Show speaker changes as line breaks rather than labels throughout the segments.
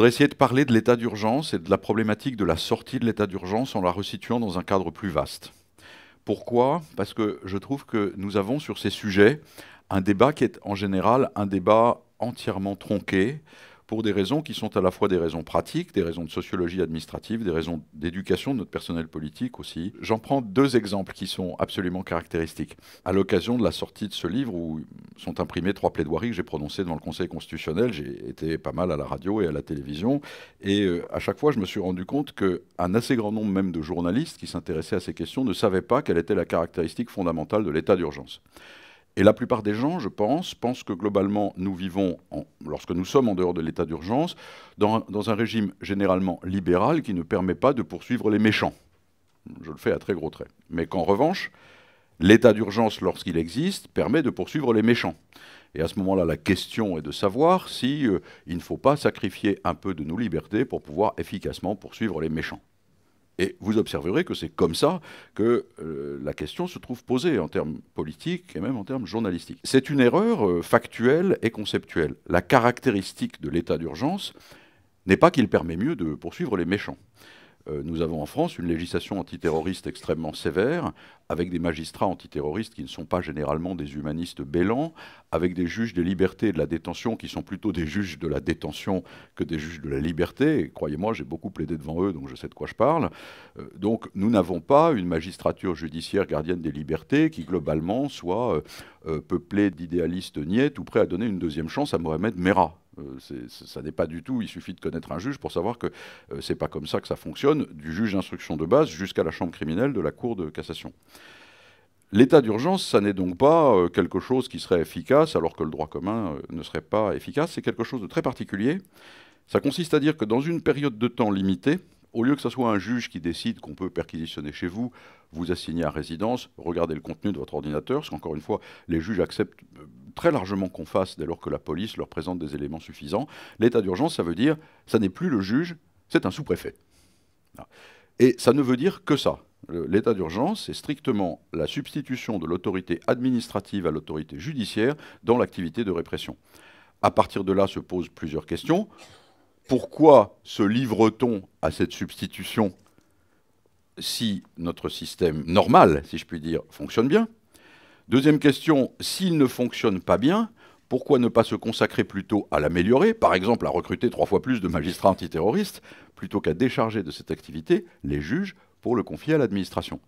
voudrais essayer de parler de l'état d'urgence et de la problématique de la sortie de l'état d'urgence en la resituant dans un cadre plus vaste. Pourquoi? Parce que je trouve que nous avons sur ces sujets un débat qui est en général un débat entièrement tronqué pour des raisons qui sont à la fois des raisons pratiques, des raisons de sociologie administrative, des raisons d'éducation de notre personnel politique aussi. J'en prends deux exemples qui sont absolument caractéristiques. À l'occasion de la sortie de ce livre où sont imprimées 3 plaidoiries que j'ai prononcées devant le Conseil constitutionnel, j'ai été pas mal à la radio et à la télévision, et à chaque fois je me suis rendu compte qu'un assez grand nombre même de journalistes qui s'intéressaient à ces questions ne savaient pas quelle était la caractéristique fondamentale de l'état d'urgence. Et la plupart des gens, je pense que globalement, nous vivons, lorsque nous sommes en dehors de l'état d'urgence, dans un régime généralement libéral qui ne permet pas de poursuivre les méchants. Je le fais à très gros traits. Mais qu'en revanche, l'état d'urgence, lorsqu'il existe, permet de poursuivre les méchants. Et à ce moment-là, la question est de savoir si il ne faut pas sacrifier un peu de nos libertés pour pouvoir efficacement poursuivre les méchants. Et vous observerez que c'est comme ça que la question se trouve posée en termes politiques et même en termes journalistiques. C'est une erreur factuelle et conceptuelle. La caractéristique de l'état d'urgence n'est pas qu'il permet mieux de poursuivre les méchants. Nous avons en France une législation antiterroriste extrêmement sévère, avec des magistrats antiterroristes qui ne sont pas généralement des humanistes bêlants, avec des juges des libertés et de la détention qui sont plutôt des juges de la détention que des juges de la liberté. Et croyez-moi, j'ai beaucoup plaidé devant eux, donc je sais de quoi je parle. Donc nous n'avons pas une magistrature judiciaire gardienne des libertés qui, globalement, soit peuplée d'idéalistes niais ou prêts à donner une deuxième chance à Mohamed Merah. Ça n'est pas du tout, il suffit de connaître un juge pour savoir que c'est pas comme ça que ça fonctionne, du juge d'instruction de base jusqu'à la chambre criminelle de la Cour de cassation. L'état d'urgence, ça n'est donc pas quelque chose qui serait efficace alors que le droit commun ne serait pas efficace, c'est quelque chose de très particulier. Ça consiste à dire que dans une période de temps limitée, au lieu que ce soit un juge qui décide qu'on peut perquisitionner chez vous, vous assigner à résidence, regarder le contenu de votre ordinateur, parce qu'encore une fois, les juges acceptent très largement qu'on fasse dès lors que la police leur présente des éléments suffisants. L'état d'urgence, ça veut dire, ça n'est plus le juge, c'est un sous-préfet. Et ça ne veut dire que ça. L'état d'urgence, c'est strictement la substitution de l'autorité administrative à l'autorité judiciaire dans l'activité de répression. À partir de là se posent plusieurs questions. Pourquoi se livre-t-on à cette substitution si notre système normal, si je puis dire, fonctionne bien? Deuxième question, s'il ne fonctionne pas bien, pourquoi ne pas se consacrer plutôt à l'améliorer, par exemple à recruter 3 fois plus de magistrats antiterroristes, plutôt qu'à décharger de cette activité les juges pour le confier à l'administration?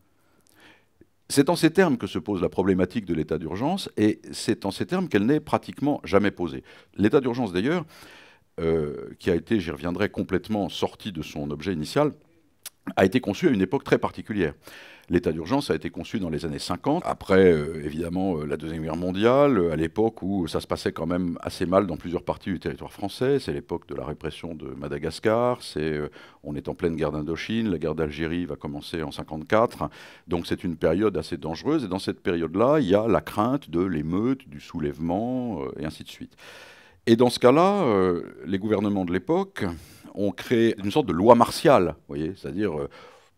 C'est en ces termes que se pose la problématique de l'état d'urgence, et c'est en ces termes qu'elle n'est pratiquement jamais posée. L'état d'urgence, d'ailleurs, qui a été, j'y reviendrai, complètement sorti de son objet initial, a été conçu à une époque très particulière. L'état d'urgence a été conçu dans les années 50, après évidemment la Deuxième Guerre mondiale, à l'époque où ça se passait quand même assez mal dans plusieurs parties du territoire français. C'est l'époque de la répression de Madagascar, on est en pleine guerre d'Indochine, la guerre d'Algérie va commencer en 54, donc c'est une période assez dangereuse, et dans cette période-là, il y a la crainte de l'émeute, du soulèvement, et ainsi de suite. Et dans ce cas-là, les gouvernements de l'époque ont créé une sorte de loi martiale, vous voyez, c'est-à-dire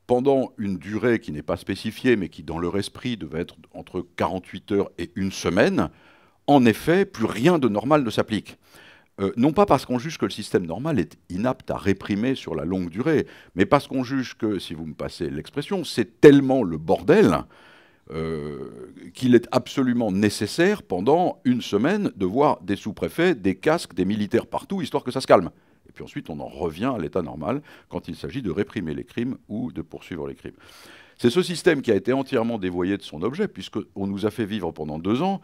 pendant une durée qui n'est pas spécifiée, mais qui dans leur esprit devait être entre 48 heures et 1 semaine, en effet, plus rien de normal ne s'applique. Non pas parce qu'on juge que le système normal est inapte à réprimer sur la longue durée, mais parce qu'on juge que, si vous me passez l'expression, c'est tellement le bordel qu'il est absolument nécessaire pendant 1 semaine de voir des sous-préfets, des casques, des militaires partout, histoire que ça se calme. Et puis ensuite, on en revient à l'état normal quand il s'agit de réprimer les crimes ou de poursuivre les crimes. C'est ce système qui a été entièrement dévoyé de son objet, puisqu'on nous a fait vivre pendant 2 ans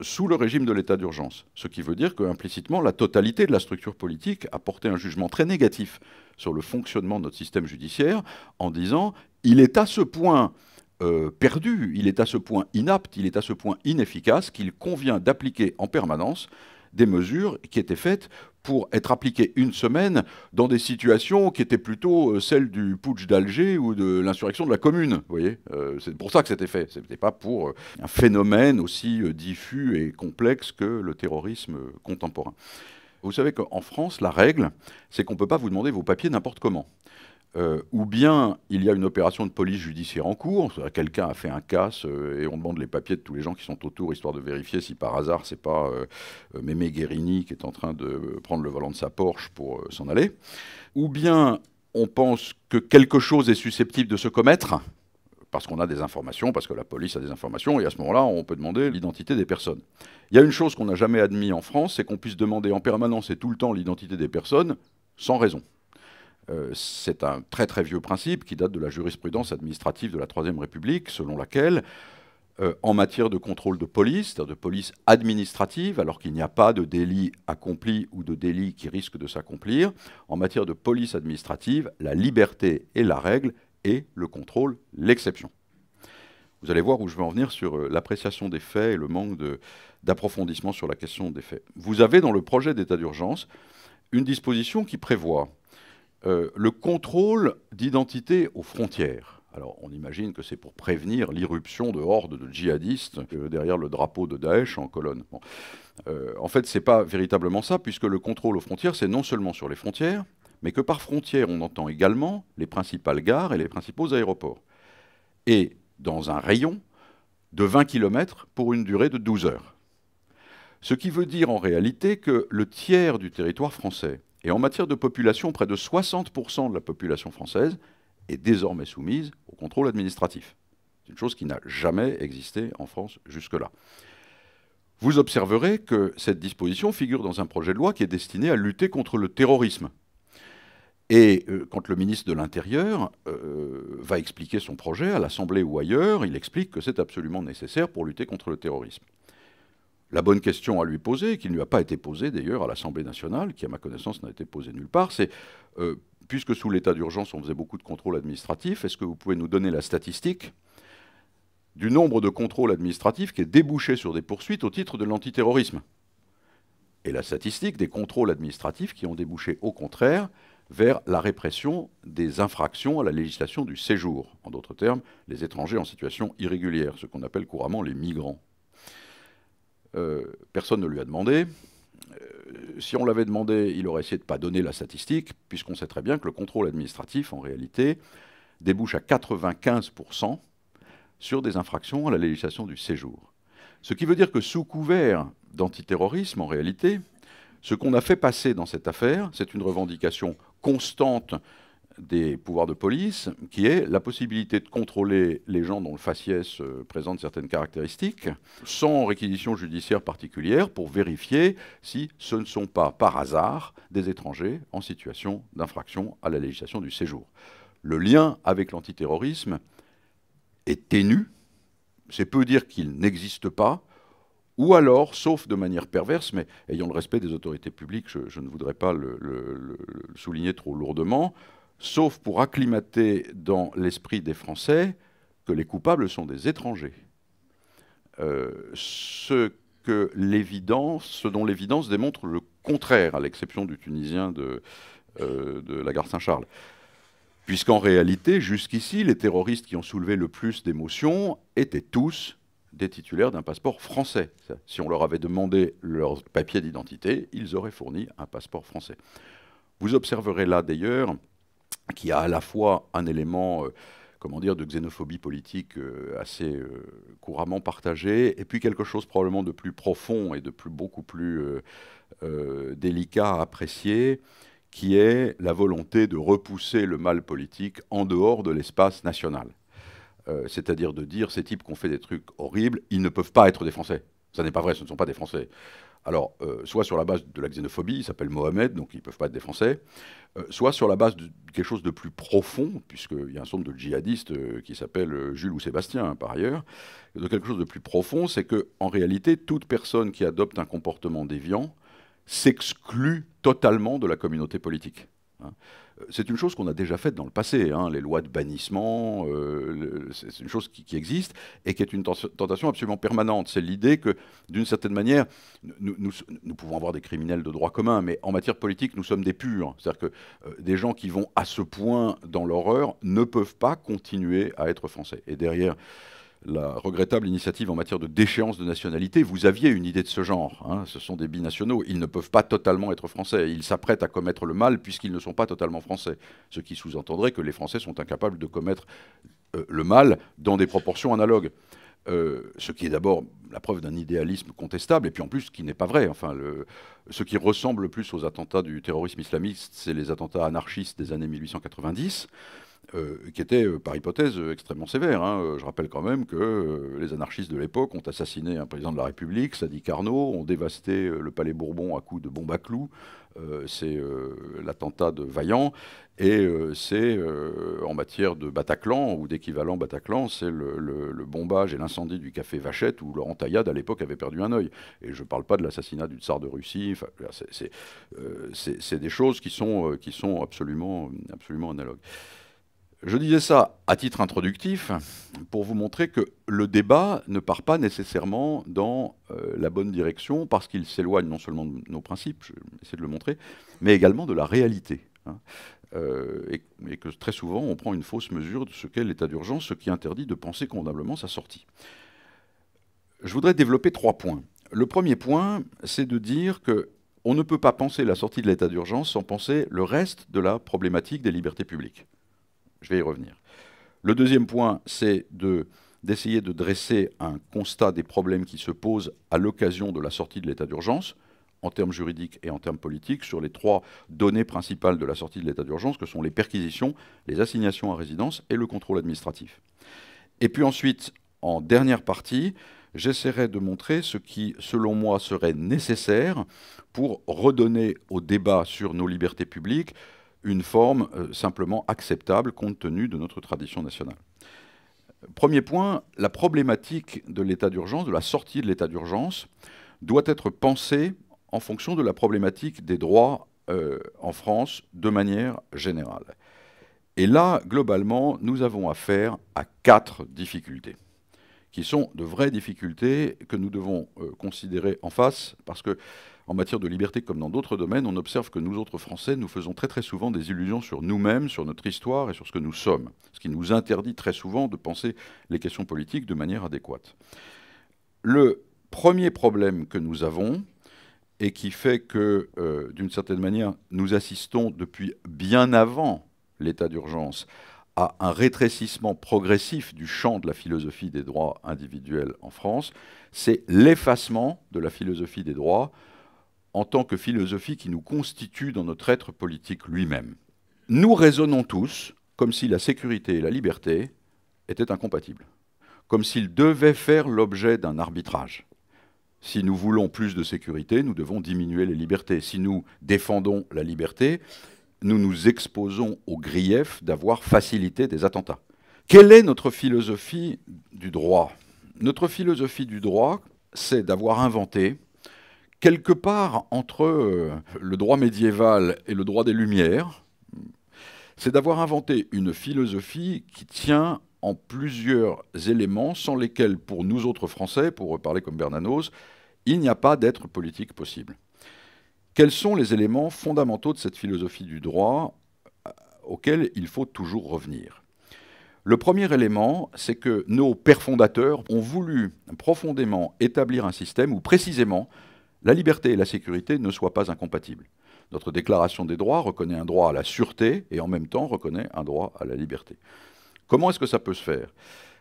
sous le régime de l'état d'urgence. Ce qui veut dire qu'implicitement, la totalité de la structure politique a porté un jugement très négatif sur le fonctionnement de notre système judiciaire en disant « il est à ce point perdu, il est à ce point inapte, il est à ce point inefficace qu'il convient d'appliquer en permanence des mesures qui étaient faites pour être appliquées 1 semaine dans des situations qui étaient plutôt celles du putsch d'Alger ou de l'insurrection de la Commune. Vous voyez, c'est pour ça que c'était fait. Ce n'était pas pour un phénomène aussi diffus et complexe que le terrorisme contemporain. Vous savez qu'en France, la règle, c'est qu'on ne peut pas vous demander vos papiers n'importe comment. ou bien il y a une opération de police judiciaire en cours, quelqu'un a fait un casse et on demande les papiers de tous les gens qui sont autour, histoire de vérifier si par hasard c'est pas Mémé Guérini qui est en train de prendre le volant de sa Porsche pour s'en aller, ou bien on pense que quelque chose est susceptible de se commettre, parce qu'on a des informations, parce que la police a des informations, et à ce moment-là, on peut demander l'identité des personnes. Il y a une chose qu'on n'a jamais admis en France, c'est qu'on puisse demander en permanence et tout le temps l'identité des personnes sans raison. C'est un très très vieux principe qui date de la jurisprudence administrative de la Troisième République, selon laquelle, en matière de contrôle de police, c'est-à-dire de police administrative, alors qu'il n'y a pas de délit accompli ou de délit qui risque de s'accomplir, en matière de police administrative, la liberté est la règle et le contrôle l'exception. Vous allez voir où je veux en venir sur l'appréciation des faits et le manque d'approfondissement sur la question des faits. Vous avez dans le projet d'état d'urgence une disposition qui prévoit le contrôle d'identité aux frontières. Alors, on imagine que c'est pour prévenir l'irruption de hordes de djihadistes derrière le drapeau de Daesh en colonne. Bon. En fait, ce n'est pas véritablement ça, puisque le contrôle aux frontières, c'est non seulement sur les frontières, mais que par frontières, on entend également les principales gares et les principaux aéroports. Et dans un rayon de 20 km pour une durée de 12 heures. Ce qui veut dire en réalité que le tiers du territoire français, et en matière de population, près de 60% de la population française, est désormais soumise au contrôle administratif. C'est une chose qui n'a jamais existé en France jusque-là. Vous observerez que cette disposition figure dans un projet de loi qui est destiné à lutter contre le terrorisme. Et quand le ministre de l'Intérieur va expliquer son projet à l'Assemblée ou ailleurs, il explique que c'est absolument nécessaire pour lutter contre le terrorisme. La bonne question à lui poser, qui ne lui a pas été posée d'ailleurs à l'Assemblée nationale, qui à ma connaissance n'a été posée nulle part, c'est puisque sous l'état d'urgence on faisait beaucoup de contrôles administratifs, est-ce que vous pouvez nous donner la statistique du nombre de contrôles administratifs qui est débouché sur des poursuites au titre de l'antiterrorisme? Et la statistique des contrôles administratifs qui ont débouché au contraire vers la répression des infractions à la législation du séjour. En d'autres termes, les étrangers en situation irrégulière, ce qu'on appelle couramment les migrants. Personne ne lui a demandé. Si on l'avait demandé, il aurait essayé de ne pas donner la statistique, puisqu'on sait très bien que le contrôle administratif, en réalité, débouche à 95% sur des infractions à la législation du séjour. Ce qui veut dire que sous couvert d'antiterrorisme, en réalité, ce qu'on a fait passer dans cette affaire, c'est une revendication constante des pouvoirs de police, qui est la possibilité de contrôler les gens dont le faciès présente certaines caractéristiques, sans réquisition judiciaire particulière, pour vérifier si ce ne sont pas, par hasard, des étrangers en situation d'infraction à la législation du séjour. Le lien avec l'antiterrorisme est ténu, c'est peu dire qu'il n'existe pas, ou alors, sauf de manière perverse, mais ayant le respect des autorités publiques, je ne voudrais pas le souligner trop lourdement, sauf pour acclimater dans l'esprit des Français que les coupables sont des étrangers. Ce dont l'évidence démontre le contraire, à l'exception du Tunisien de la gare Saint-Charles. Puisqu'en réalité, jusqu'ici, les terroristes qui ont soulevé le plus d'émotions étaient tous des titulaires d'un passeport français. Si on leur avait demandé leur papier d'identité, ils auraient fourni un passeport français. Vous observerez là d'ailleurs qu'il y a à la fois un élément comment dire, de xénophobie politique assez couramment partagé, et puis quelque chose probablement de plus profond et de beaucoup plus délicat à apprécier, qui est la volonté de repousser le mal politique en dehors de l'espace national. C'est-à-dire de dire, ces types qui ont fait des trucs horribles, ils ne peuvent pas être des Français. Ça n'est pas vrai, ce ne sont pas des Français. Alors, soit sur la base de la xénophobie, ils s'appellent Mohamed, donc ils ne peuvent pas être des Français, soit sur la base de quelque chose de plus profond, puisqu'il y a un certain nombre de djihadistes qui s'appellent Jules ou Sébastien, hein, par ailleurs, de quelque chose de plus profond, c'est qu'en réalité, toute personne qui adopte un comportement déviant s'exclut totalement de la communauté politique. Hein. C'est une chose qu'on a déjà faite dans le passé, hein, les lois de bannissement, c'est une chose qui existe et qui est une tentation absolument permanente. C'est l'idée que, d'une certaine manière, nous pouvons avoir des criminels de droit commun, mais en matière politique, nous sommes des purs. C'est-à-dire que des gens qui vont à ce point dans l'horreur ne peuvent pas continuer à être français. Et derrière la regrettable initiative en matière de déchéance de nationalité, vous aviez une idée de ce genre. Hein. Ce sont des binationaux. Ils ne peuvent pas totalement être français. Ils s'apprêtent à commettre le mal puisqu'ils ne sont pas totalement français. Ce qui sous-entendrait que les Français sont incapables de commettre le mal dans des proportions analogues. Ce qui est d'abord la preuve d'un idéalisme contestable, et puis en plus, ce qui n'est pas vrai. Enfin, ce qui ressemble le plus aux attentats du terrorisme islamiste, c'est les attentats anarchistes des années 1890. Qui étaient, par hypothèse, extrêmement sévères. Hein. Je rappelle quand même que les anarchistes de l'époque ont assassiné un président de la République, Sadi Carnot, ont dévasté le palais Bourbon à coups de bombes à clous. C'est l'attentat de Vaillant. Et c'est, en matière de Bataclan, ou d'équivalent Bataclan, c'est le bombage et l'incendie du café Vachette, où Laurent Taillade, à l'époque, avait perdu un œil. Et je ne parle pas de l'assassinat du tsar de Russie. Enfin, c'est des choses qui sont absolument analogues. Je disais ça à titre introductif pour vous montrer que le débat ne part pas nécessairement dans la bonne direction parce qu'il s'éloigne non seulement de nos principes, je vais essayer de le montrer, mais également de la réalité. Hein. Et que très souvent on prend une fausse mesure de ce qu'est l'état d'urgence, ce qui interdit de penser convenablement sa sortie. Je voudrais développer 3 points. Le premier point, c'est de dire qu'on ne peut pas penser la sortie de l'état d'urgence sans penser le reste de la problématique des libertés publiques. Je vais y revenir. Le deuxième point, c'est d'essayer de dresser un constat des problèmes qui se posent à l'occasion de la sortie de l'état d'urgence, en termes juridiques et en termes politiques, sur les 3 données principales de la sortie de l'état d'urgence, que sont les perquisitions, les assignations à résidence et le contrôle administratif. Et puis ensuite, en dernière partie, j'essaierai de montrer ce qui, selon moi, serait nécessaire pour redonner au débat sur nos libertés publiques une forme simplement acceptable compte tenu de notre tradition nationale. Premier point, la problématique de l'état d'urgence, de la sortie de l'état d'urgence, doit être pensée en fonction de la problématique des droits en France de manière générale. Et là, globalement, nous avons affaire à 4 difficultés, qui sont de vraies difficultés que nous devons considérer en face, parce que en matière de liberté, comme dans d'autres domaines, on observe que nous autres Français, nous faisons très très souvent des illusions sur nous-mêmes, sur notre histoire et sur ce que nous sommes, ce qui nous interdit très souvent de penser les questions politiques de manière adéquate. Le premier problème que nous avons, et qui fait que, d'une certaine manière, nous assistons depuis bien avant l'état d'urgence à un rétrécissement progressif du champ de la philosophie des droits individuels en France, c'est l'effacement de la philosophie des droits en tant que philosophie qui nous constitue dans notre être politique lui-même. Nous raisonnons tous comme si la sécurité et la liberté étaient incompatibles, comme s'ils devaient faire l'objet d'un arbitrage. Si nous voulons plus de sécurité, nous devons diminuer les libertés. Si nous défendons la liberté, nous nous exposons au grief d'avoir facilité des attentats. Quelle est notre philosophie du droit? Notre philosophie du droit, c'est d'avoir inventé, quelque part entre le droit médiéval et le droit des Lumières, c'est d'avoir inventé une philosophie qui tient en plusieurs éléments sans lesquels, pour nous autres Français, pour parler comme Bernanos, il n'y a pas d'être politique possible. Quels sont les éléments fondamentaux de cette philosophie du droit auxquels il faut toujours revenir? Le premier élément, c'est que nos pères fondateurs ont voulu profondément établir un système où précisément la liberté et la sécurité ne soient pas incompatibles. Notre déclaration des droits reconnaît un droit à la sûreté et en même temps reconnaît un droit à la liberté. Comment est-ce que ça peut se faire?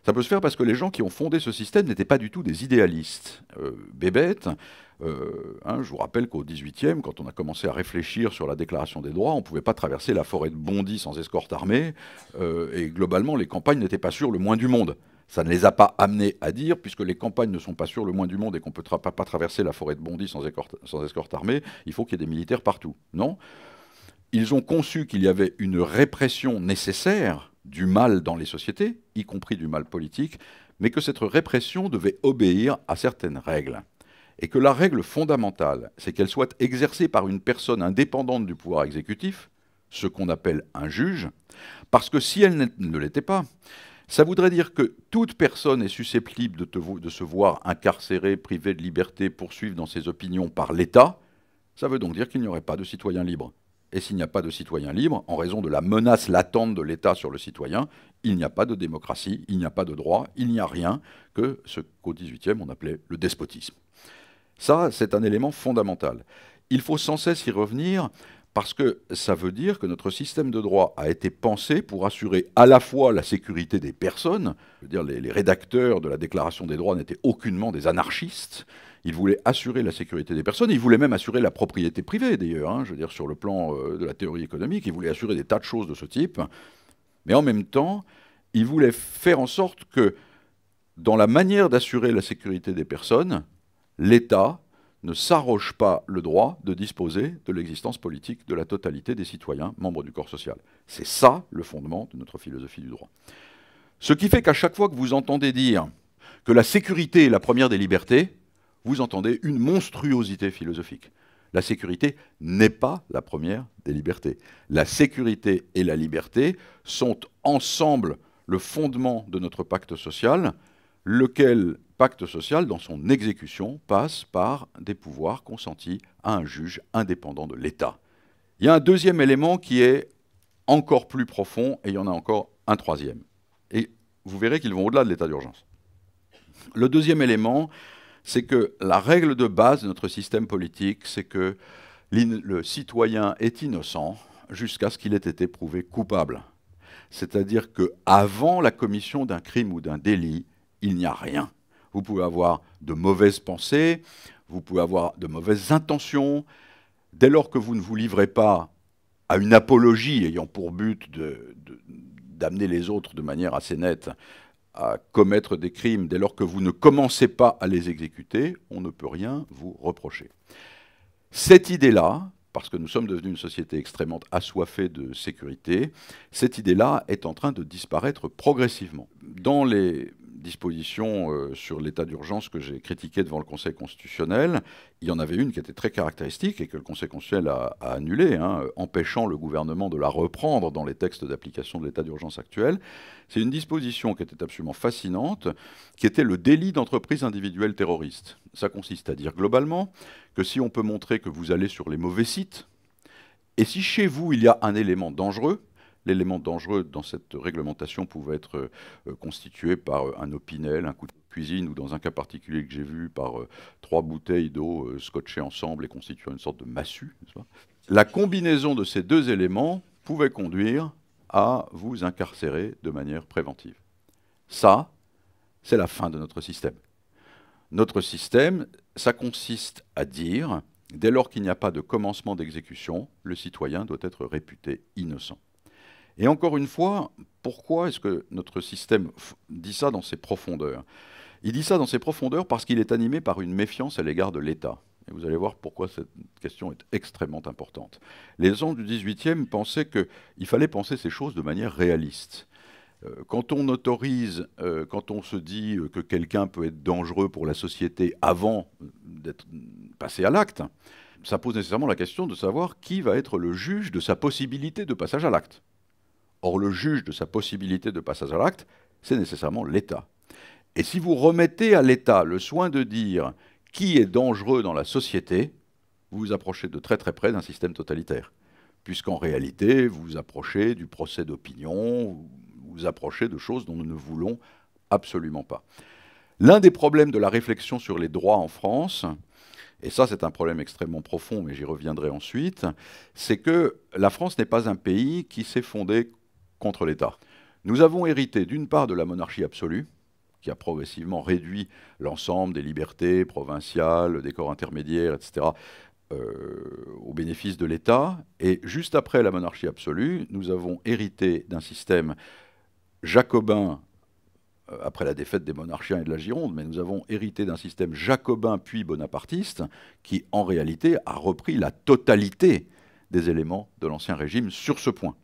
Ça peut se faire parce que les gens qui ont fondé ce système n'étaient pas du tout des idéalistes. Bébête, je vous rappelle qu'au XVIIIe, quand on a commencé à réfléchir sur la déclaration des droits, on ne pouvait pas traverser la forêt de Bondy sans escorte armée, et globalement, les campagnes n'étaient pas sûres le moins du monde. Ça ne les a pas amenés à dire, puisque les campagnes ne sont pas sûres le moins du monde et qu'on ne peut pas traverser la forêt de Bondy sans escorte armée, il faut qu'il y ait des militaires partout. Non. Ils ont conçu qu'il y avait une répression nécessaire du mal dans les sociétés, y compris du mal politique, mais que cette répression devait obéir à certaines règles. Et que la règle fondamentale, c'est qu'elle soit exercée par une personne indépendante du pouvoir exécutif, ce qu'on appelle un juge, parce que si elle ne l'était pas, ça voudrait dire que toute personne est susceptible de se voir incarcérée, privée de liberté, poursuivre dans ses opinions par l'État. Ça veut donc dire qu'il n'y aurait pas de citoyens libres. Et s'il n'y a pas de citoyen libre, en raison de la menace latente de l'État sur le citoyen, il n'y a pas de démocratie, il n'y a pas de droit, il n'y a rien que ce qu'au XVIIIe on appelait le despotisme. Ça, c'est un élément fondamental. Il faut sans cesse y revenir parce que ça veut dire que notre système de droit a été pensé pour assurer à la fois la sécurité des personnes, je veux dire les rédacteurs de la Déclaration des droits n'étaient aucunement des anarchistes, ils voulaient assurer la sécurité des personnes, ils voulaient même assurer la propriété privée d'ailleurs, hein, je veux dire sur le plan de la théorie économique, ils voulaient assurer des tas de choses de ce type, mais en même temps, ils voulaient faire en sorte que dans la manière d'assurer la sécurité des personnes, l'État ne s'arroge pas le droit de disposer de l'existence politique de la totalité des citoyens membres du corps social. C'est ça le fondement de notre philosophie du droit. Ce qui fait qu'à chaque fois que vous entendez dire que la sécurité est la première des libertés, vous entendez une monstruosité philosophique. La sécurité n'est pas la première des libertés. La sécurité et la liberté sont ensemble le fondement de notre pacte social, lequel pacte social, dans son exécution, passe par des pouvoirs consentis à un juge indépendant de l'État. Il y a un deuxième élément qui est encore plus profond, et il y en a encore un troisième. Et vous verrez qu'ils vont au-delà de l'état d'urgence. Le deuxième élément, c'est que la règle de base de notre système politique, c'est que le citoyen est innocent jusqu'à ce qu'il ait été prouvé coupable. C'est-à-dire qu'avant la commission d'un crime ou d'un délit, il n'y a rien. Vous pouvez avoir de mauvaises pensées, vous pouvez avoir de mauvaises intentions. Dès lors que vous ne vous livrez pas à une apologie ayant pour but d'amener les autres de manière assez nette à commettre des crimes, dès lors que vous ne commencez pas à les exécuter, on ne peut rien vous reprocher. Cette idée-là, parce que nous sommes devenus une société extrêmement assoiffée de sécurité, cette idée-là est en train de disparaître progressivement. Dans les dispositions sur l'état d'urgence que j'ai critiquées devant le Conseil constitutionnel, il y en avait une qui était très caractéristique et que le Conseil constitutionnel a annulée, hein, empêchant le gouvernement de la reprendre dans les textes d'application de l'état d'urgence actuel. C'est une disposition qui était absolument fascinante, qui était le délit d'entreprise individuelle terroriste. Ça consiste à dire globalement que si on peut montrer que vous allez sur les mauvais sites, et si chez vous il y a un élément dangereux, l'élément dangereux dans cette réglementation pouvait être constitué par un opinel, un couteau de cuisine, ou dans un cas particulier que j'ai vu, par 3 bouteilles d'eau scotchées ensemble et constituant une sorte de massue. La combinaison de ces deux éléments pouvait conduire à vous incarcérer de manière préventive. Ça, c'est la fin de notre système. Notre système, ça consiste à dire, dès lors qu'il n'y a pas de commencement d'exécution, le citoyen doit être réputé innocent. Et encore une fois, pourquoi est-ce que notre système dit ça dans ses profondeurs? Il dit ça dans ses profondeurs parce qu'il est animé par une méfiance à l'égard de l'État. Et vous allez voir pourquoi cette question est extrêmement importante. Les gens du XVIIIe pensaient qu'il fallait penser ces choses de manière réaliste. Quand on autorise, quand on se dit que quelqu'un peut être dangereux pour la société avant d'être passé à l'acte, ça pose nécessairement la question de savoir qui va être le juge de sa possibilité de passage à l'acte. Or, le juge de sa possibilité de passage à l'acte, c'est nécessairement l'État. Et si vous remettez à l'État le soin de dire qui est dangereux dans la société, vous vous approchez de très très près d'un système totalitaire. Puisqu'en réalité, vous vous approchez du procès d'opinion, vous vous approchez de choses dont nous ne voulons absolument pas. L'un des problèmes de la réflexion sur les droits en France, et ça c'est un problème extrêmement profond, mais j'y reviendrai ensuite, c'est que la France n'est pas un pays qui s'est fondé contre l'État. Nous avons hérité d'une part de la monarchie absolue, qui a progressivement réduit l'ensemble des libertés provinciales, des corps intermédiaires, etc., au bénéfice de l'État. Et juste après la monarchie absolue, nous avons hérité d'un système jacobin, après la défaite des monarchiens et de la Gironde, mais nous avons hérité d'un système jacobin puis bonapartiste, qui en réalité a repris la totalité des éléments de l'Ancien Régime sur ce point.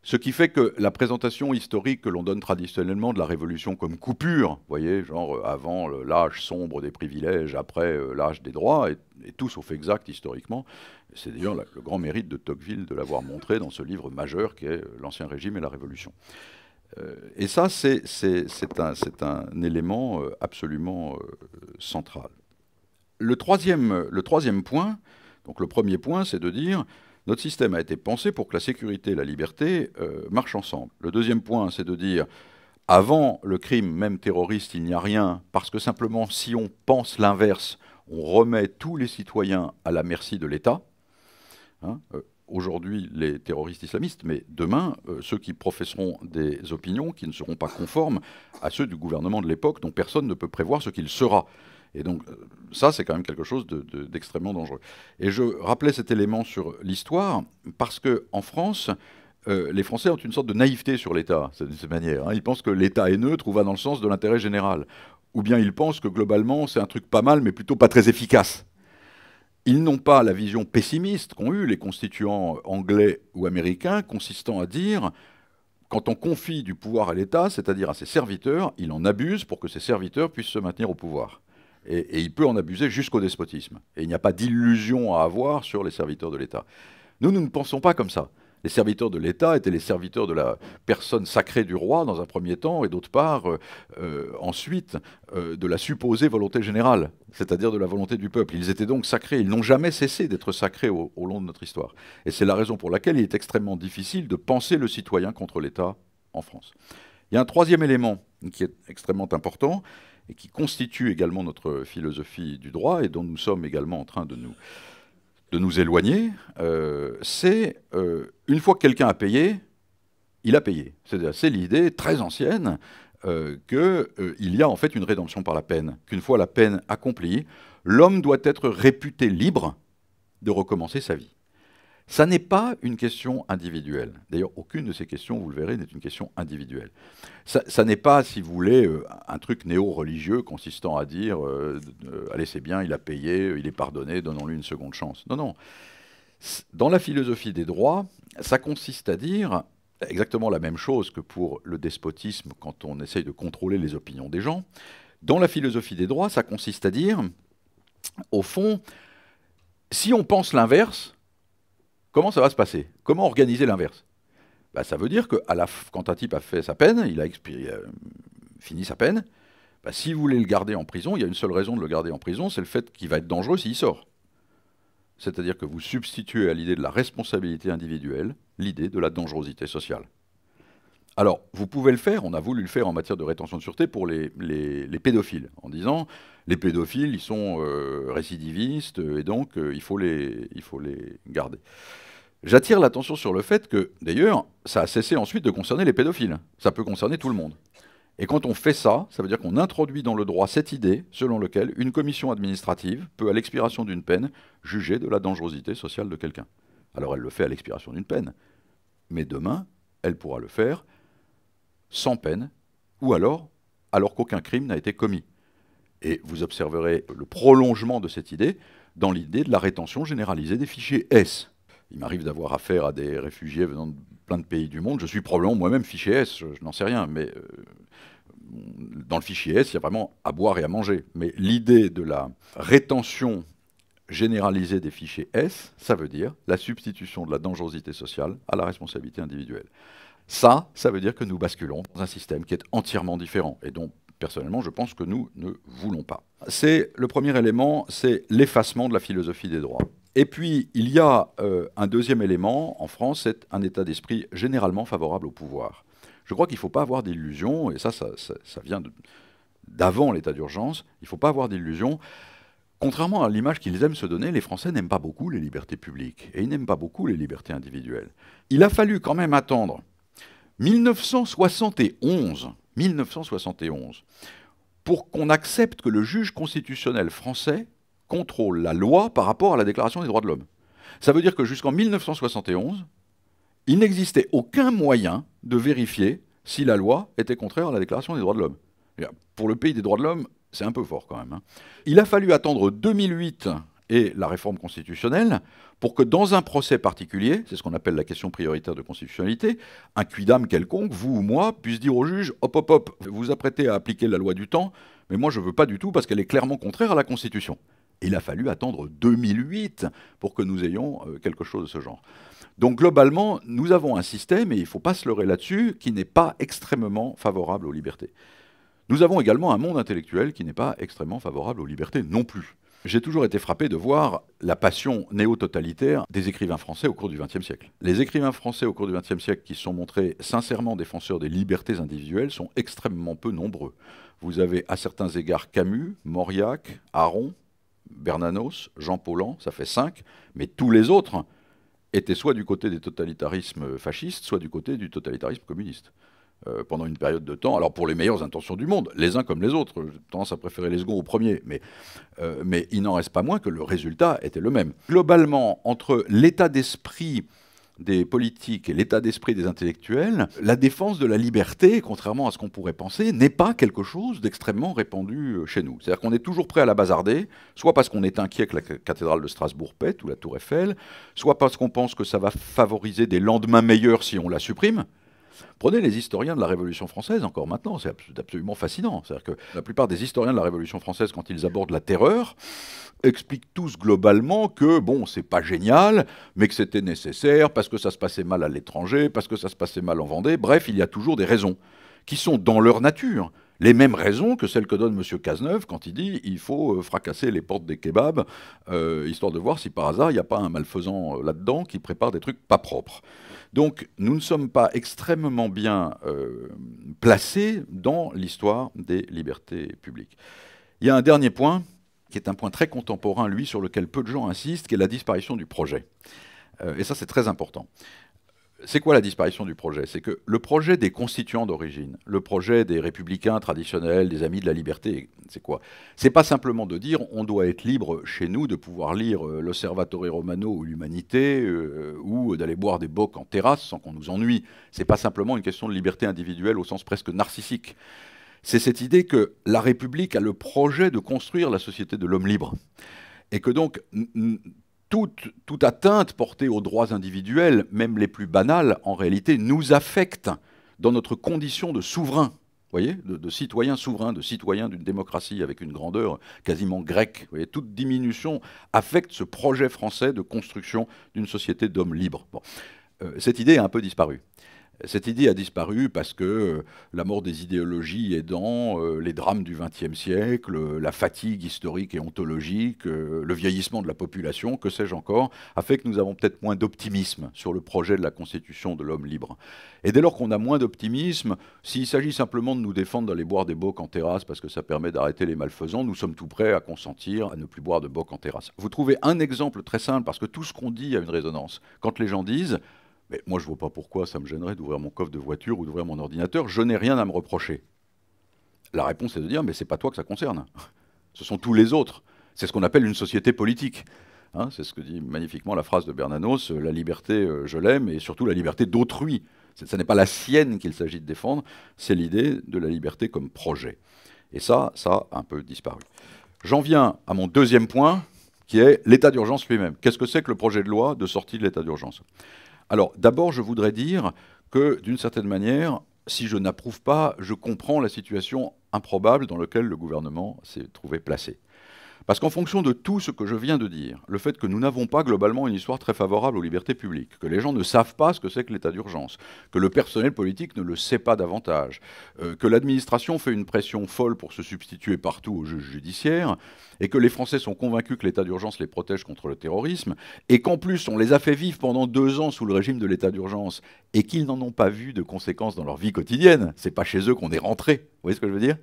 Ce qui fait que la présentation historique que l'on donne traditionnellement de la Révolution comme coupure, vous voyez, genre avant l'âge sombre des privilèges, après l'âge des droits, est tout sauf exact historiquement. C'est d'ailleurs le grand mérite de Tocqueville de l'avoir montré dans ce livre majeur qui est l'Ancien Régime et la Révolution. Et ça, c'est un élément absolument central. Le troisième point, donc le premier point, c'est de dire Notre système a été pensé pour que la sécurité et la liberté marchent ensemble. Le deuxième point, c'est de dire, avant le crime, même terroriste, il n'y a rien, parce que simplement, si on pense l'inverse, on remet tous les citoyens à la merci de l'État. Hein, aujourd'hui, les terroristes islamistes, mais demain, ceux qui professeront des opinions qui ne seront pas conformes à ceux du gouvernement de l'époque, dont personne ne peut prévoir ce qu'il sera. Et donc, ça, c'est quand même quelque chose d'extrêmement dangereux. Et je rappelais cet élément sur l'histoire, parce qu'en France, les Français ont une sorte de naïveté sur l'État, de cette manière. Hein. Ils pensent que l'État est neutre ou va dans le sens de l'intérêt général. Ou bien ils pensent que globalement, c'est un truc pas mal, mais plutôt pas très efficace. Ils n'ont pas la vision pessimiste qu'ont eu les constituants anglais ou américains, consistant à dire, quand on confie du pouvoir à l'État, c'est-à-dire à ses serviteurs, il en abuse pour que ses serviteurs puissent se maintenir au pouvoir. Et il peut en abuser jusqu'au despotisme. Et il n'y a pas d'illusion à avoir sur les serviteurs de l'État. Nous ne pensons pas comme ça. Les serviteurs de l'État étaient les serviteurs de la personne sacrée du roi dans un premier temps, et d'autre part, ensuite, de la supposée volonté générale, c'est-à-dire de la volonté du peuple. Ils étaient donc sacrés. Ils n'ont jamais cessé d'être sacrés au long de notre histoire. Et c'est la raison pour laquelle il est extrêmement difficile de penser le citoyen contre l'État en France. Il y a un troisième élément qui est extrêmement important et qui constitue également notre philosophie du droit et dont nous sommes également en train de nous éloigner, c'est une fois que quelqu'un a payé, il a payé. C'est l'idée très ancienne qu'il y a en fait une rédemption par la peine, qu'une fois la peine accomplie, l'homme doit être réputé libre de recommencer sa vie. Ça n'est pas une question individuelle. D'ailleurs, aucune de ces questions, vous le verrez, n'est une question individuelle. Ça n'est pas, si vous voulez, un truc néo-religieux consistant à dire allez, c'est bien, il a payé, il est pardonné, donnons-lui une seconde chance. Non, non. Dans la philosophie des droits, ça consiste à dire exactement la même chose que pour le despotisme quand on essaye de contrôler les opinions des gens. Dans la philosophie des droits, ça consiste à dire, au fond, si on pense l'inverse, comment ça va se passer? Comment organiser l'inverse? Ça veut dire que quand un type a fait sa peine, il a fini sa peine, si vous voulez le garder en prison, il y a une seule raison de le garder en prison, c'est le fait qu'il va être dangereux s'il sort. C'est-à-dire que vous substituez à l'idée de la responsabilité individuelle l'idée de la dangerosité sociale. Alors, vous pouvez le faire, on a voulu le faire en matière de rétention de sûreté pour les pédophiles, en disant les pédophiles, ils sont récidivistes, et donc il faut les garder. J'attire l'attention sur le fait que, d'ailleurs, ça a cessé ensuite de concerner les pédophiles. Ça peut concerner tout le monde. Et quand on fait ça, ça veut dire qu'on introduit dans le droit cette idée selon laquelle une commission administrative peut, à l'expiration d'une peine, juger de la dangerosité sociale de quelqu'un. Alors elle le fait à l'expiration d'une peine, mais demain, elle pourra le faire sans peine, ou alors qu'aucun crime n'a été commis. Et vous observerez le prolongement de cette idée dans l'idée de la rétention généralisée des fichiers S. Il m'arrive d'avoir affaire à des réfugiés venant de plein de pays du monde. Je suis probablement moi-même fichier S, je n'en sais rien, mais dans le fichier S, il y a vraiment à boire et à manger. Mais l'idée de la rétention généralisée des fichiers S, ça veut dire la substitution de la dangerosité sociale à la responsabilité individuelle. Ça veut dire que nous basculons dans un système qui est entièrement différent et dont, personnellement, je pense que nous ne voulons pas. C'est le premier élément, c'est l'effacement de la philosophie des droits. Et puis, il y a un deuxième élément, en France, c'est un état d'esprit généralement favorable au pouvoir. Je crois qu'il ne faut pas avoir d'illusions, et ça vient d'avant l'état d'urgence, il ne faut pas avoir d'illusions. Contrairement à l'image qu'ils aiment se donner, les Français n'aiment pas beaucoup les libertés publiques, et ils n'aiment pas beaucoup les libertés individuelles. Il a fallu quand même attendre 1971, pour qu'on accepte que le juge constitutionnel français contrôle la loi par rapport à la Déclaration des droits de l'homme. Ça veut dire que jusqu'en 1971, il n'existait aucun moyen de vérifier si la loi était contraire à la Déclaration des droits de l'homme. Pour le pays des droits de l'homme, c'est un peu fort quand même. Hein. Il a fallu attendre 2008 et la réforme constitutionnelle pour que dans un procès particulier, c'est ce qu'on appelle la question prioritaire de constitutionnalité, un quidam quelconque, vous ou moi, puisse dire au juge, hop, hop, hop, vous vous apprêtez à appliquer la loi du temps, mais moi je ne veux pas du tout parce qu'elle est clairement contraire à la Constitution. Il a fallu attendre 2008 pour que nous ayons quelque chose de ce genre. Donc globalement, nous avons un système, et il ne faut pas se leurrer là-dessus, qui n'est pas extrêmement favorable aux libertés. Nous avons également un monde intellectuel qui n'est pas extrêmement favorable aux libertés non plus. J'ai toujours été frappé de voir la passion néo-totalitaire des écrivains français au cours du XXe siècle. Les écrivains français au cours du XXe siècle qui se sont montrés sincèrement défenseurs des libertés individuelles sont extrêmement peu nombreux. Vous avez à certains égards Camus, Mauriac, Aron, Bernanos, Jean Paulhan, ça fait 5, mais tous les autres étaient soit du côté des totalitarismes fascistes, soit du côté du totalitarisme communiste. Pendant une période de temps, alors pour les meilleures intentions du monde, les uns comme les autres, j'ai tendance à préférer les seconds aux premiers, mais il n'en reste pas moins que le résultat était le même. Globalement, entre l'état d'esprit des politiques et l'état d'esprit des intellectuels, la défense de la liberté, contrairement à ce qu'on pourrait penser, n'est pas quelque chose d'extrêmement répandu chez nous. C'est-à-dire qu'on est toujours prêt à la bazarder, soit parce qu'on est inquiet que la cathédrale de Strasbourg pète ou la tour Eiffel, soit parce qu'on pense que ça va favoriser des lendemains meilleurs si on la supprime. Prenez les historiens de la Révolution française, encore maintenant, c'est absolument fascinant. C'est-à-dire que la plupart des historiens de la Révolution française, quand ils abordent la terreur, expliquent tous globalement que, bon, c'est pas génial, mais que c'était nécessaire, parce que ça se passait mal à l'étranger, parce que ça se passait mal en Vendée. Bref, il y a toujours des raisons qui sont dans leur nature. Les mêmes raisons que celles que donne M. Cazeneuve quand il dit il faut fracasser les portes des kebabs, histoire de voir si par hasard il n'y a pas un malfaisant là-dedans qui prépare des trucs pas propres. Donc nous ne sommes pas extrêmement bien placés dans l'histoire des libertés publiques. Il y a un dernier point, qui est un point très contemporain, lui, sur lequel peu de gens insistent, qui est la disparition du projet. Et ça, c'est très important. C'est quoi la disparition du projet? C'est que le projet des constituants d'origine, le projet des républicains traditionnels, des amis de la liberté, c'est quoi? C'est pas simplement de dire on doit être libre chez nous de pouvoir lire l'Osservatore Romano ou l'Humanité ou d'aller boire des bocs en terrasse sans qu'on nous ennuie. C'est pas simplement une question de liberté individuelle au sens presque narcissique. C'est cette idée que la République a le projet de construire la société de l'homme libre. Et que donc toute atteinte portée aux droits individuels, même les plus banals, en réalité, nous affecte dans notre condition de souverain, voyez, de citoyen souverain, de citoyen d'une démocratie avec une grandeur quasiment grecque. Vous voyez, toute diminution affecte ce projet français de construction d'une société d'hommes libres. Bon. Cette idée a un peu disparu. Cette idée a disparu parce que la mort des idéologies aidant, les drames du XXe siècle, la fatigue historique et ontologique, le vieillissement de la population, que sais-je encore, a fait que nous avons peut-être moins d'optimisme sur le projet de la constitution de l'homme libre. Et dès lors qu'on a moins d'optimisme, s'il s'agit simplement de nous défendre d'aller boire des bocs en terrasse parce que ça permet d'arrêter les malfaisants, nous sommes tout prêts à consentir à ne plus boire de bocs en terrasse. Vous trouvez un exemple très simple, parce que tout ce qu'on dit a une résonance. Quand les gens disent mais moi, je ne vois pas pourquoi ça me gênerait d'ouvrir mon coffre de voiture ou d'ouvrir mon ordinateur. Je n'ai rien à me reprocher. La réponse est de dire, mais ce n'est pas toi que ça concerne. Ce sont tous les autres. C'est ce qu'on appelle une société politique. Hein, c'est ce que dit magnifiquement la phrase de Bernanos, la liberté, je l'aime, et surtout la liberté d'autrui. Ce n'est pas la sienne qu'il s'agit de défendre, c'est l'idée de la liberté comme projet. Et ça a un peu disparu. J'en viens à mon deuxième point, qui est l'état d'urgence lui-même. Qu'est-ce que c'est que le projet de loi de sortie de l'état d'urgence ? Alors, d'abord, je voudrais dire que, d'une certaine manière, si je n'approuve pas, je comprends la situation improbable dans laquelle le gouvernement s'est trouvé placé. Parce qu'en fonction de tout ce que je viens de dire, le fait que nous n'avons pas globalement une histoire très favorable aux libertés publiques, que les gens ne savent pas ce que c'est que l'état d'urgence, que le personnel politique ne le sait pas davantage, que l'administration fait une pression folle pour se substituer partout aux juges judiciaires, et que les Français sont convaincus que l'état d'urgence les protège contre le terrorisme, et qu'en plus on les a fait vivre pendant 2 ans sous le régime de l'état d'urgence, et qu'ils n'en ont pas vu de conséquences dans leur vie quotidienne. C'est pas chez eux qu'on est rentré. Vous voyez ce que je veux dire ?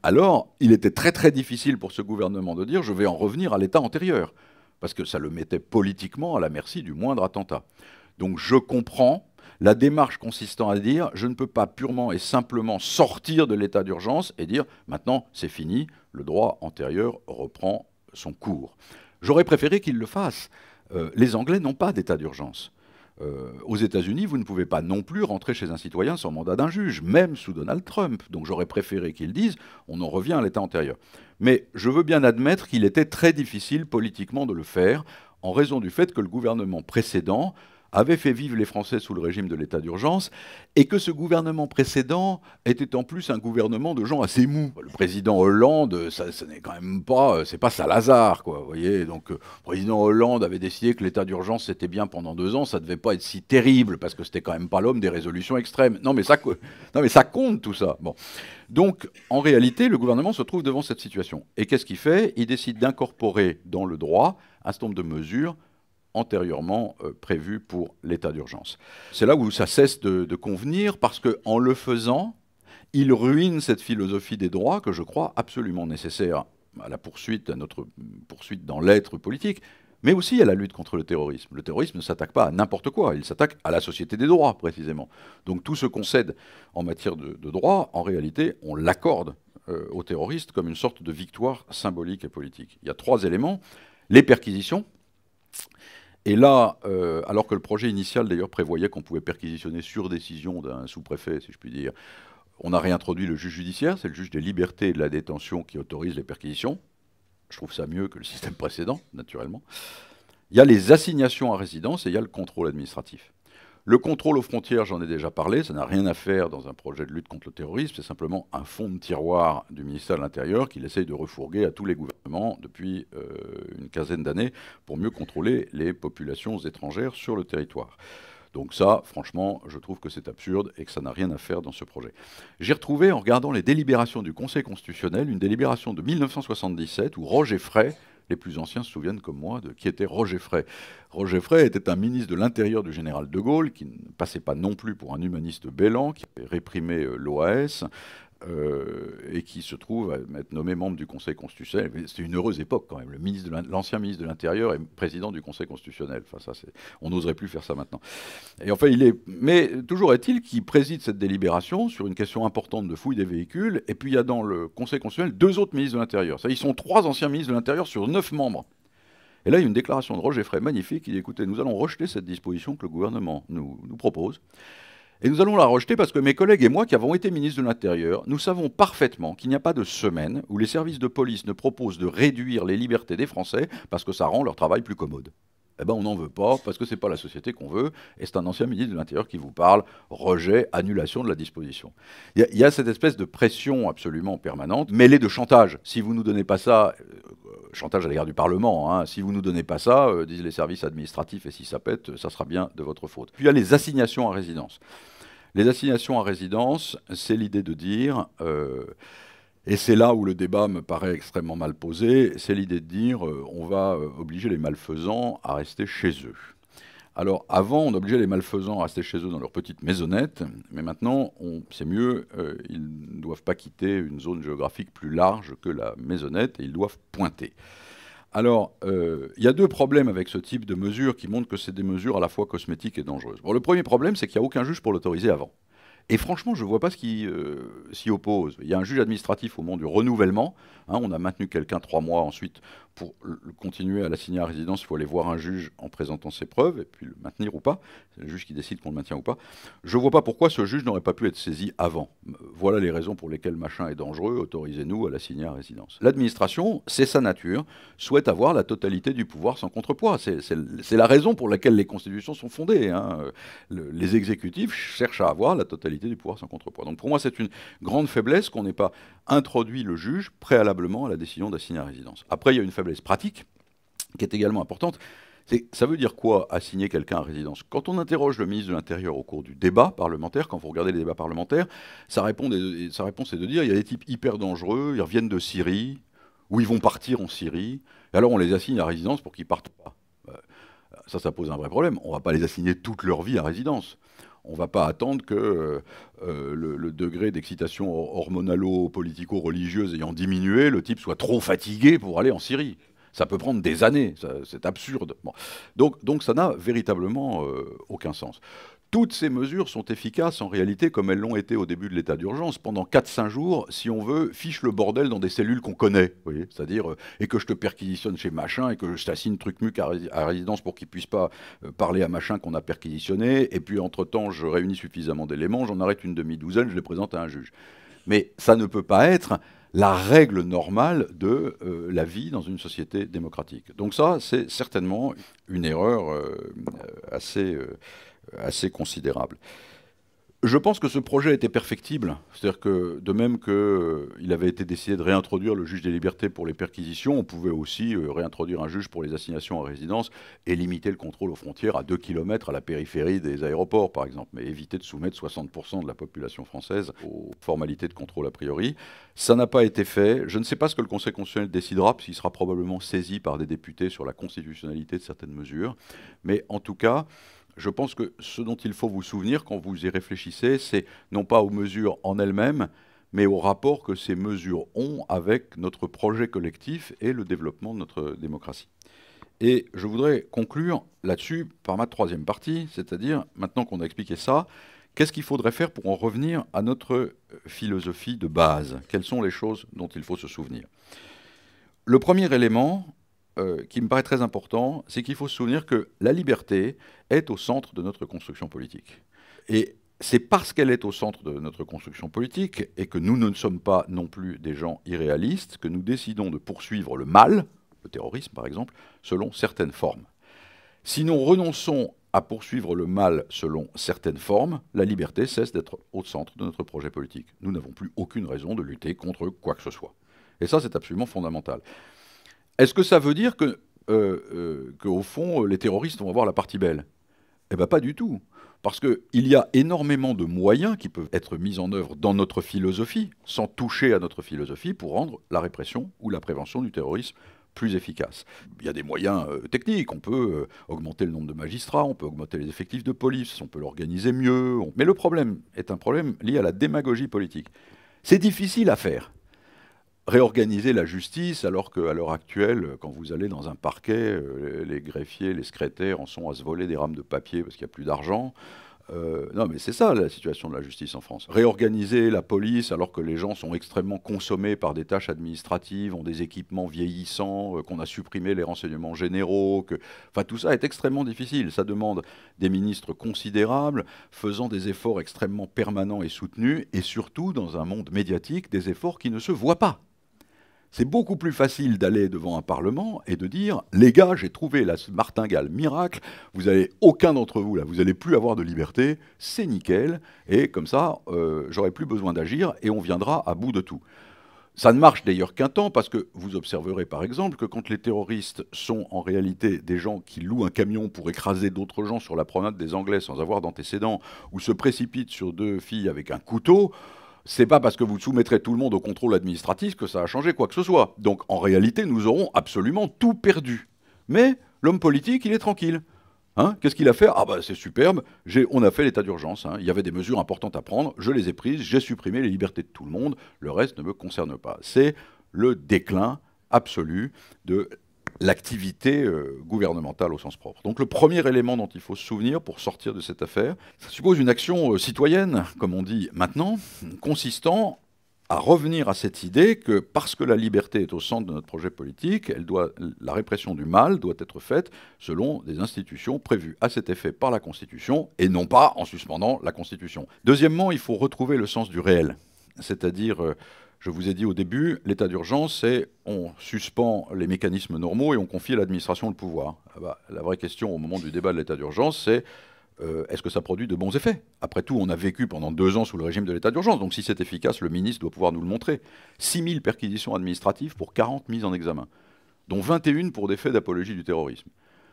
Alors, il était très très difficile pour ce gouvernement de dire « je vais en revenir à l'état antérieur », parce que ça le mettait politiquement à la merci du moindre attentat. Donc je comprends la démarche consistant à dire « je ne peux pas purement et simplement sortir de l'état d'urgence et dire « maintenant c'est fini, le droit antérieur reprend son cours ». J'aurais préféré qu'ils le fassent. Les Anglais n'ont pas d'état d'urgence. Aux États-Unis, vous ne pouvez pas non plus rentrer chez un citoyen sans mandat d'un juge, même sous Donald Trump. Donc j'aurais préféré qu'ils disent on en revient à l'état antérieur. Mais je veux bien admettre qu'il était très difficile politiquement de le faire, en raison du fait que le gouvernement précédent avait fait vivre les Français sous le régime de l'état d'urgence, et que ce gouvernement précédent était en plus un gouvernement de gens assez mous. Le président Hollande, ça n'est quand même pas, c'est pas Salazar, quoi, vous voyez. Donc, le président Hollande avait décidé que l'état d'urgence c'était bien pendant 2 ans, ça devait pas être si terrible, parce que c'était quand même pas l'homme des résolutions extrêmes. Non, mais ça compte tout ça. Bon. Donc, en réalité, le gouvernement se trouve devant cette situation. Et qu'est-ce qu'il fait? Il décide d'incorporer dans le droit un certain nombre de mesures antérieurement prévues pour l'état d'urgence. C'est là où ça cesse de convenir, parce qu'en le faisant, il ruine cette philosophie des droits que je crois absolument nécessaire à la poursuite, à notre poursuite dans l'être politique, mais aussi à la lutte contre le terrorisme. Le terrorisme ne s'attaque pas à n'importe quoi, il s'attaque à la société des droits, précisément. Donc tout ce qu'on cède en matière de droit, en réalité, on l'accorde aux terroristes comme une sorte de victoire symbolique et politique. Il y a 3 éléments. Les perquisitions. Et là, alors que le projet initial d'ailleurs prévoyait qu'on pouvait perquisitionner sur décision d'un sous-préfet, si je puis dire, on a réintroduit le juge judiciaire, c'est le juge des libertés et de la détention qui autorise les perquisitions. Je trouve ça mieux que le système précédent, naturellement. Il y a les assignations à résidence et il y a le contrôle administratif. Le contrôle aux frontières, j'en ai déjà parlé, ça n'a rien à faire dans un projet de lutte contre le terrorisme, c'est simplement un fond de tiroir du ministère de l'Intérieur qu'il essaye de refourguer à tous les gouvernements depuis une quinzaine d'années pour mieux contrôler les populations étrangères sur le territoire. Donc ça, franchement, je trouve que c'est absurde et que ça n'a rien à faire dans ce projet. J'ai retrouvé, en regardant les délibérations du Conseil constitutionnel, une délibération de 1977 où Roger Frey, les plus anciens se souviennent comme moi de qui était Roger Frey. Roger Frey était un ministre de l'Intérieur du général de Gaulle, qui ne passait pas non plus pour un humaniste bêlant, qui avait réprimé l'OAS, et qui se trouve à être nommé membre du Conseil constitutionnel. C'était une heureuse époque quand même. L'ancien ministre de l'Intérieur est président du Conseil constitutionnel. Enfin, ça, on n'oserait plus faire ça maintenant. Et enfin, mais toujours est-il qu'il préside cette délibération sur une question importante de fouille des véhicules. Et puis il y a dans le Conseil constitutionnel 2 autres ministres de l'Intérieur. Ils sont 3 anciens ministres de l'Intérieur sur 9 membres. Et là, il y a une déclaration de Roger Frey magnifique. Il dit, écoutez, nous allons rejeter cette disposition que le gouvernement nous propose. Et nous allons la rejeter parce que mes collègues et moi, qui avons été ministres de l'Intérieur, nous savons parfaitement qu'il n'y a pas de semaine où les services de police ne proposent de réduire les libertés des Français parce que ça rend leur travail plus commode. Eh bien, on n'en veut pas, parce que ce n'est pas la société qu'on veut, et c'est un ancien ministre de l'Intérieur qui vous parle, rejet, annulation de la disposition. Il y a cette espèce de pression absolument permanente, mêlée de chantage. Si vous ne nous donnez pas ça, chantage à l'égard du Parlement, hein, si vous ne nous donnez pas ça, disent les services administratifs, et si ça pète, ça sera bien de votre faute. Puis il y a les assignations à résidence. Les assignations à résidence, c'est l'idée de dire... et c'est là où le débat me paraît extrêmement mal posé, c'est l'idée de dire on va obliger les malfaisants à rester chez eux. Alors avant, on obligeait les malfaisants à rester chez eux dans leur petite maisonnette, mais maintenant, c'est mieux, ils ne doivent pas quitter une zone géographique plus large que la maisonnette, et ils doivent pointer. Alors, il y a 2 problèmes avec ce type de mesures qui montrent que c'est des mesures à la fois cosmétiques et dangereuses. Bon, le premier problème, c'est qu'il n'y a aucun juge pour l'autoriser avant. Et franchement, je ne vois pas ce qui s'y oppose. Il y a un juge administratif au moment du renouvellement. Hein, on a maintenu quelqu'un 3 mois ensuite. Pour continuer à l'assigner à résidence, il faut aller voir un juge en présentant ses preuves et puis le maintenir ou pas. C'est le juge qui décide qu'on le maintient ou pas. Je ne vois pas pourquoi ce juge n'aurait pas pu être saisi avant. Voilà les raisons pour lesquelles machin est dangereux. Autorisez-nous à l'assigner à résidence. L'administration, c'est sa nature, souhaite avoir la totalité du pouvoir sans contrepoids. C'est la raison pour laquelle les constitutions sont fondées. Hein. Les exécutifs cherchent à avoir la totalité du pouvoir sans contrepoids. Donc pour moi, c'est une grande faiblesse qu'on n'ait pas introduit le juge préalablement à la décision d'assigner à résidence. Après, il y a une faiblesse pratique qui est également importante. Ça veut dire quoi, assigner quelqu'un à résidence? Quand on interroge le ministre de l'Intérieur au cours du débat parlementaire, quand vous regardez les débats parlementaires, sa réponse est de dire il y a des types hyper dangereux, ils reviennent de Syrie, ou ils vont partir en Syrie, et alors on les assigne à résidence pour qu'ils partent pas. Ça pose un vrai problème. On ne va pas les assigner toute leur vie à résidence. On ne va pas attendre que le degré d'excitation hormonalo-politico-religieuse ayant diminué, le type soit trop fatigué pour aller en Syrie. Ça peut prendre des années, c'est absurde. Bon. Donc ça n'a véritablement aucun sens. Toutes ces mesures sont efficaces en réalité comme elles l'ont été au début de l'état d'urgence. Pendant 4-5 jours, si on veut, fiche le bordel dans des cellules qu'on connaît. C'est-à-dire, et que je te perquisitionne chez machin, et que je t'assigne truc-muc à résidence pour qu'il ne puisse pas parler à machin qu'on a perquisitionné. Et puis, entre-temps, je réunis suffisamment d'éléments, j'en arrête une demi-douzaine, je les présente à un juge. Mais ça ne peut pas être la règle normale de la vie dans une société démocratique. Donc ça, c'est certainement une erreur assez considérable. Je pense que ce projet était perfectible, c'est-à-dire que de même qu'il avait été décidé de réintroduire le juge des libertés pour les perquisitions, on pouvait aussi réintroduire un juge pour les assignations à résidence et limiter le contrôle aux frontières à 2 km à la périphérie des aéroports, par exemple, mais éviter de soumettre 60% de la population française aux formalités de contrôle a priori. Ça n'a pas été fait. Je ne sais pas ce que le Conseil constitutionnel décidera, puisqu'il sera probablement saisi par des députés sur la constitutionnalité de certaines mesures, mais en tout cas, je pense que ce dont il faut vous souvenir quand vous y réfléchissez, c'est non pas aux mesures en elles-mêmes, mais au rapport que ces mesures ont avec notre projet collectif et le développement de notre démocratie. Et je voudrais conclure là-dessus par ma troisième partie, c'est-à-dire, maintenant qu'on a expliqué ça, qu'est-ce qu'il faudrait faire pour en revenir à notre philosophie de base? Quelles sont les choses dont il faut se souvenir? Le premier élément, qui me paraît très important, c'est qu'il faut se souvenir que la liberté est au centre de notre construction politique. Et c'est parce qu'elle est au centre de notre construction politique et que nous ne sommes pas non plus des gens irréalistes que nous décidons de poursuivre le mal, le terrorisme par exemple, selon certaines formes. Si nous renonçons à poursuivre le mal selon certaines formes, la liberté cesse d'être au centre de notre projet politique. Nous n'avons plus aucune raison de lutter contre quoi que ce soit. Et ça, c'est absolument fondamental. Est-ce que ça veut dire qu'au fond, les terroristes vont avoir la partie belle? Eh bien, pas du tout. Parce qu'il y a énormément de moyens qui peuvent être mis en œuvre dans notre philosophie, sans toucher à notre philosophie, pour rendre la répression ou la prévention du terrorisme plus efficace. Il y a des moyens techniques. On peut augmenter le nombre de magistrats, on peut augmenter les effectifs de police, on peut l'organiser mieux. Mais le problème est un problème lié à la démagogie politique. C'est difficile à faire. Réorganiser la justice, alors qu'à l'heure actuelle, quand vous allez dans un parquet, les greffiers, les secrétaires en sont à se voler des rames de papier parce qu'il n'y a plus d'argent. Non, mais c'est ça la situation de la justice en France. Réorganiser la police alors que les gens sont extrêmement consommés par des tâches administratives, ont des équipements vieillissants, qu'on a supprimé les renseignements généraux, enfin tout ça est extrêmement difficile. Ça demande des ministres considérables, faisant des efforts extrêmement permanents et soutenus, et surtout dans un monde médiatique, des efforts qui ne se voient pas. C'est beaucoup plus facile d'aller devant un parlement et de dire « Les gars, j'ai trouvé la martingale miracle, vous n'avez aucun d'entre vous là, vous n'allez plus avoir de liberté, c'est nickel, et comme ça, j'aurai plus besoin d'agir et on viendra à bout de tout ». Ça ne marche d'ailleurs qu'un temps, parce que vous observerez par exemple que quand les terroristes sont en réalité des gens qui louent un camion pour écraser d'autres gens sur la promenade des Anglais sans avoir d'antécédents, ou se précipitent sur 2 filles avec un couteau, c'est pas parce que vous soumettrez tout le monde au contrôle administratif que ça a changé quoi que ce soit. Donc en réalité, nous aurons absolument tout perdu. Mais l'homme politique, il est tranquille. Hein, qu'est-ce qu'il a fait? Ah bah c'est superbe, on a fait l'état d'urgence, hein. Il y avait des mesures importantes à prendre, je les ai prises, j'ai supprimé les libertés de tout le monde, le reste ne me concerne pas. C'est le déclin absolu de l'activité gouvernementale au sens propre. Donc le premier élément dont il faut se souvenir pour sortir de cette affaire, ça suppose une action citoyenne, comme on dit maintenant, consistant à revenir à cette idée que parce que la liberté est au centre de notre projet politique, la répression du mal doit être faite selon des institutions prévues à cet effet par la Constitution et non pas en suspendant la Constitution. Deuxièmement, il faut retrouver le sens du réel, c'est-à-dire je vous ai dit au début, l'état d'urgence, c'est on suspend les mécanismes normaux et on confie à l'administration le pouvoir. Ah bah, la vraie question au moment du débat de l'état d'urgence, c'est est-ce que ça produit de bons effets? Après tout, on a vécu pendant 2 ans sous le régime de l'état d'urgence, donc si c'est efficace, le ministre doit pouvoir nous le montrer. 6 000 perquisitions administratives pour 40 mises en examen, dont 21 pour des faits d'apologie du terrorisme.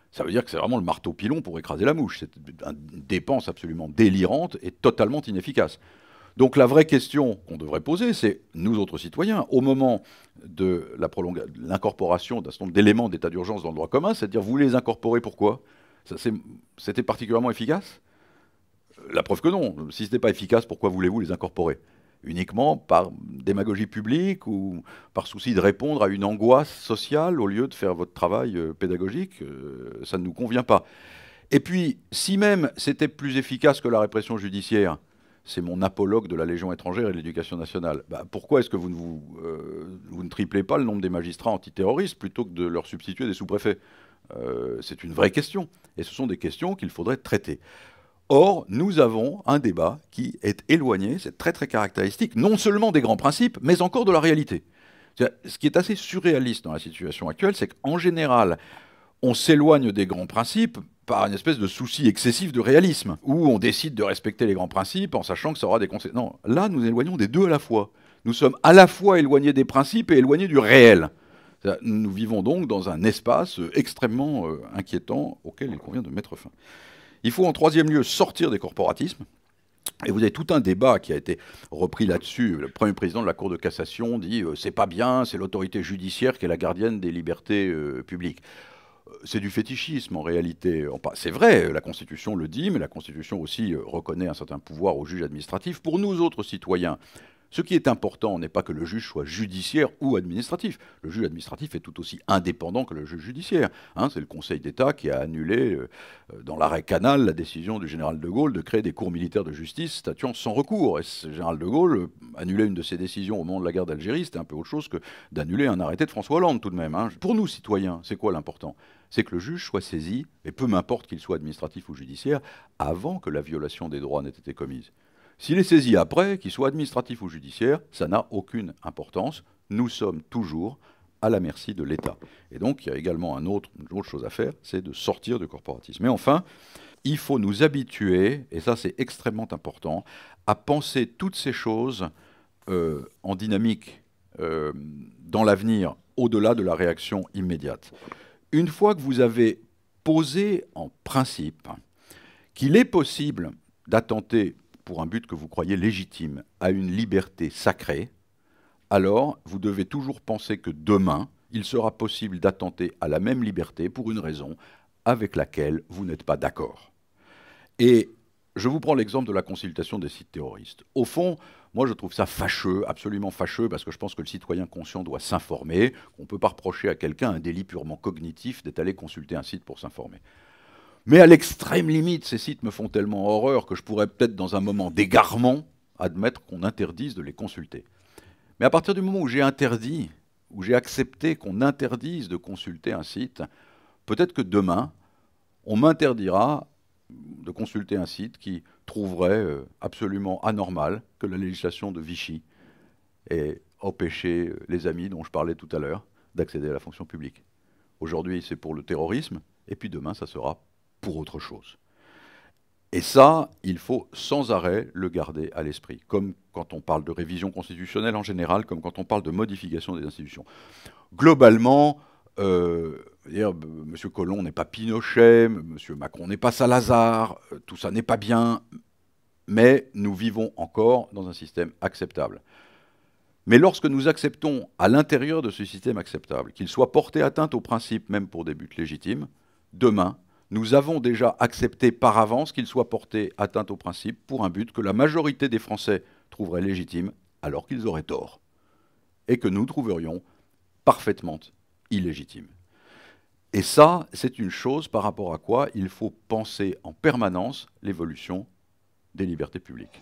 Ça veut dire que c'est vraiment le marteau pilon pour écraser la mouche. C'est une dépense absolument délirante et totalement inefficace. Donc la vraie question qu'on devrait poser, c'est, nous autres citoyens, au moment de l'incorporation d'un certain nombre d'éléments d'état d'urgence dans le droit commun, c'est-à-dire vous les incorporez pourquoi? C'était particulièrement efficace? La preuve que non. Si ce n'était pas efficace, pourquoi voulez-vous les incorporer? Uniquement par démagogie publique ou par souci de répondre à une angoisse sociale au lieu de faire votre travail pédagogique? Ça ne nous convient pas. Et puis, si même c'était plus efficace que la répression judiciaire, c'est mon apologue de la Légion étrangère et de l'éducation nationale. Bah, pourquoi est-ce que vous ne triplez pas le nombre des magistrats antiterroristes plutôt que de leur substituer des sous-préfets? C'est une vraie question. Et ce sont des questions qu'il faudrait traiter. Or, nous avons un débat qui est éloigné, c'est très très caractéristique, non seulement des grands principes, mais encore de la réalité. Ce qui est assez surréaliste dans la situation actuelle, c'est qu'en général, on s'éloigne des grands principes par une espèce de souci excessif de réalisme, où on décide de respecter les grands principes en sachant que ça aura des conséquences. Non, là, nous éloignons des deux à la fois. Nous sommes à la fois éloignés des principes et éloignés du réel. Nous vivons donc dans un espace extrêmement inquiétant auquel il convient de mettre fin. Il faut en troisième lieu sortir des corporatismes. Et vous avez tout un débat qui a été repris là-dessus. Le premier président de la Cour de cassation dit c'est pas bien, c'est l'autorité judiciaire qui est la gardienne des libertés publiques. C'est du fétichisme en réalité. C'est vrai, la Constitution le dit, mais la Constitution aussi reconnaît un certain pouvoir au juge administratif. Pour nous autres citoyens, ce qui est important n'est pas que le juge soit judiciaire ou administratif. Le juge administratif est tout aussi indépendant que le juge judiciaire. Hein, c'est le Conseil d'État qui a annulé, dans l'arrêt Canal, la décision du général de Gaulle de créer des cours militaires de justice statuant sans recours. Et le général de Gaulle annulait une de ses décisions au moment de la guerre d'Algérie. C'était un peu autre chose que d'annuler un arrêté de François Hollande tout de même. Hein. Pour nous, citoyens, c'est quoi l'important? C'est que le juge soit saisi, et peu m'importe qu'il soit administratif ou judiciaire, avant que la violation des droits n'ait été commise. S'il est saisi après, qu'il soit administratif ou judiciaire, ça n'a aucune importance. Nous sommes toujours à la merci de l'État. Et donc, il y a également une autre chose à faire, c'est de sortir du corporatisme. Mais enfin, il faut nous habituer, et ça c'est extrêmement important, à penser toutes ces choses en dynamique dans l'avenir, au-delà de la réaction immédiate. Une fois que vous avez posé en principe qu'il est possible d'attenter pour un but que vous croyez légitime, à une liberté sacrée, alors vous devez toujours penser que demain, il sera possible d'attenter à la même liberté pour une raison avec laquelle vous n'êtes pas d'accord. Et je vous prends l'exemple de la consultation des sites terroristes. Au fond, moi je trouve ça fâcheux, absolument fâcheux, parce que je pense que le citoyen conscient doit s'informer. On ne peut pas reprocher à quelqu'un un délit purement cognitif d'être allé consulter un site pour s'informer. Mais à l'extrême limite, ces sites me font tellement horreur que je pourrais peut-être, dans un moment d'égarement, admettre qu'on interdise de les consulter. Mais à partir du moment où j'ai interdit, où j'ai accepté qu'on interdise de consulter un site, peut-être que demain, on m'interdira de consulter un site qui trouverait absolument anormal que la législation de Vichy ait empêché les amis dont je parlais tout à l'heure d'accéder à la fonction publique. Aujourd'hui, c'est pour le terrorisme, et puis demain, ça sera pour autre chose. Et ça, il faut sans arrêt le garder à l'esprit, comme quand on parle de révision constitutionnelle en général, comme quand on parle de modification des institutions. Globalement, M. Collomb n'est pas Pinochet, M. Macron n'est pas Salazar, tout ça n'est pas bien, mais nous vivons encore dans un système acceptable. Mais lorsque nous acceptons à l'intérieur de ce système acceptable qu'il soit porté atteinte aux principes, même pour des buts légitimes, demain, nous avons déjà accepté par avance qu'il soit porté atteinte aux principes pour un but que la majorité des Français trouveraient légitime alors qu'ils auraient tort, et que nous trouverions parfaitement illégitime. Et ça, c'est une chose par rapport à quoi il faut penser en permanence l'évolution des libertés publiques.